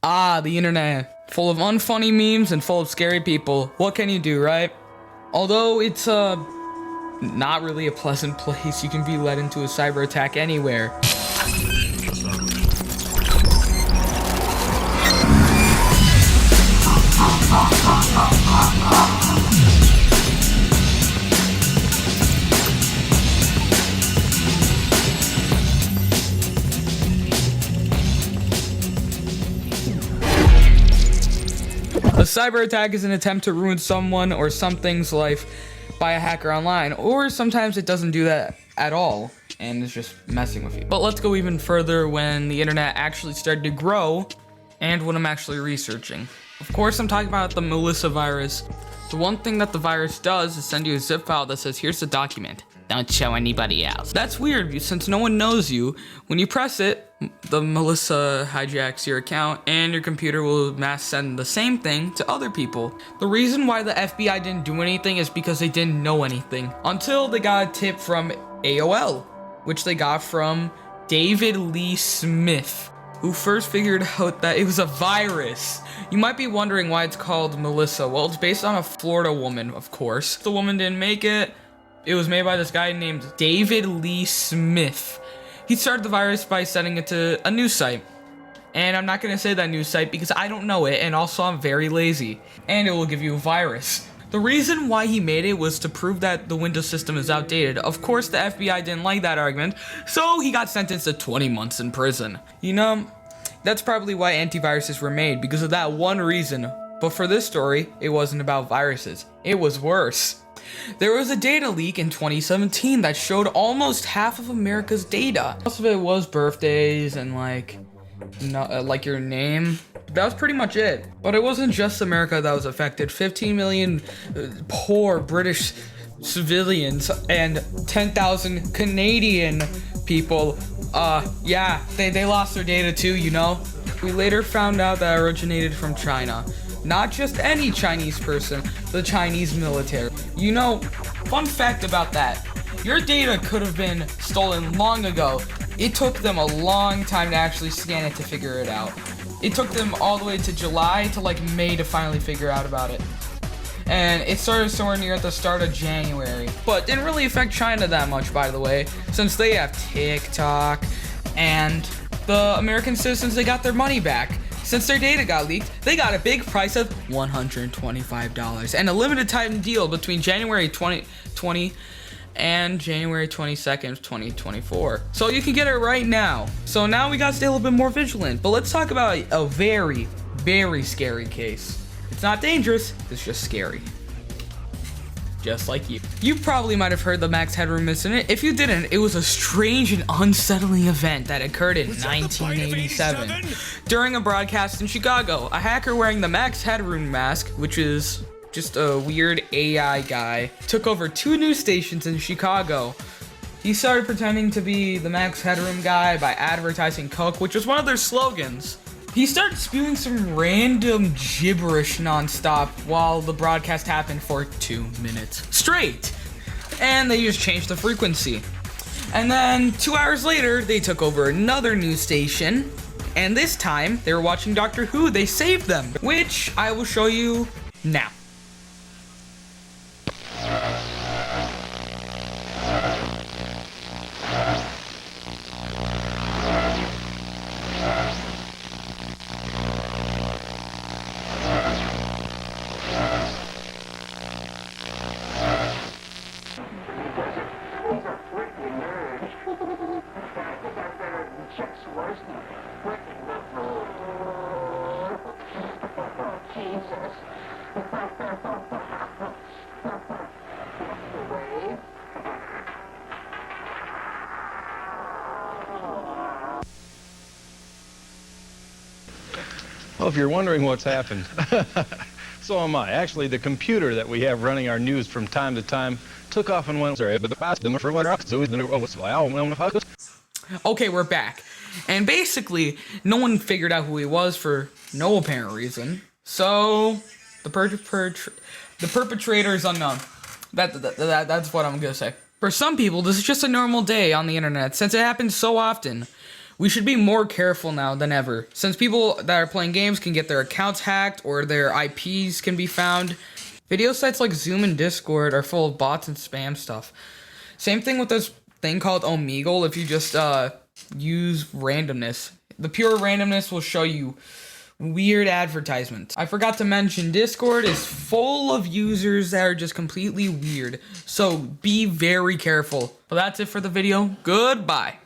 Ah, the internet. Full of unfunny memes and full of scary people. What can you do, right? Although it's, not really a pleasant place, you can be led into a cyber attack anywhere. A cyber attack is an attempt to ruin someone or something's life by a hacker online, or sometimes it doesn't do that at all and is just messing with you. But let's go even further when the internet actually started to grow and what I'm actually researching. Of course, I'm talking about the Melissa virus. The one thing that the virus does is send you a zip file that says, here's the document. Don't show anybody else. That's weird since no one knows you. When you press it, the Melissa hijacks your account and your computer will mass send the same thing to other people. The reason why the FBI didn't do anything is because they didn't know anything until they got a tip from AOL, which they got from David Lee Smith, who first figured out that it was a virus. You might be wondering why it's called Melissa. Well, it's based on a Florida woman, of course. The woman didn't make it. It was made by this guy named David Lee Smith. He started the virus by sending it to a news site. And I'm not gonna say that news site because I don't know it, and also I'm very lazy. And it will give you a virus. The reason why he made it was to prove that the Windows system is outdated. Of course, the FBI didn't like that argument, so he got sentenced to 20 months in prison. You know, that's probably why antiviruses were made, because of that one reason. But for this story, it wasn't about viruses. It was worse. There was a data leak in 2017 that showed almost half of America's data. Most of it was birthdays and like your name. That was pretty much it. But it wasn't just America that was affected. 15 million poor British civilians and 10,000 Canadian people. Yeah, they lost their data too, you know? We later found out that it originated from China. Not just any Chinese person, the Chinese military. You know, fun fact about that, your data could have been stolen long ago. It took them a long time to actually scan it to figure it out. It took them all the way to July to like May to finally figure out about it. And it started somewhere near at the start of January. But didn't really affect China that much, by the way, since they have TikTok and the American citizens, they got their money back. Since their data got leaked, they got a big price of $125 and a limited time deal between January 2020 and January 22nd, 2024. So you can get it right now. So now we gotta stay a little bit more vigilant. But let's talk about a very, very scary case. It's not dangerous, it's just scary. Just like you. You probably might have heard the Max Headroom incident. If you didn't, it was a strange and unsettling event that occurred in 1987. During a broadcast in Chicago, a hacker wearing the Max Headroom mask, which is just a weird AI guy, took over 2 news stations in Chicago. He started pretending to be the Max Headroom guy by advertising Coke, which was one of their slogans. He started spewing some random gibberish nonstop while the broadcast happened for 2 minutes straight. And they just changed the frequency. And then 2 hours later, they took over another news station. And this time, they were watching Doctor Who. They saved them, which I will show you now. Well, if you're wondering what's happened, so am I. Actually, the computer that we have running our news from time to time took off and went. Okay, we're back. And basically, no one figured out who he was for no apparent reason. So, the perpetrator is unknown. That's what I'm gonna say. For some people, this is just a normal day on the internet, since it happens so often. We should be more careful now than ever, since people that are playing games can get their accounts hacked or their IPs can be found. Video sites like Zoom and Discord are full of bots and spam stuff. Same thing with this thing called Omegle. If you just use randomness, the pure randomness will show you weird advertisements. I forgot to mention, Discord is full of users that are just completely weird, so be very careful. But that's it for the video. Goodbye.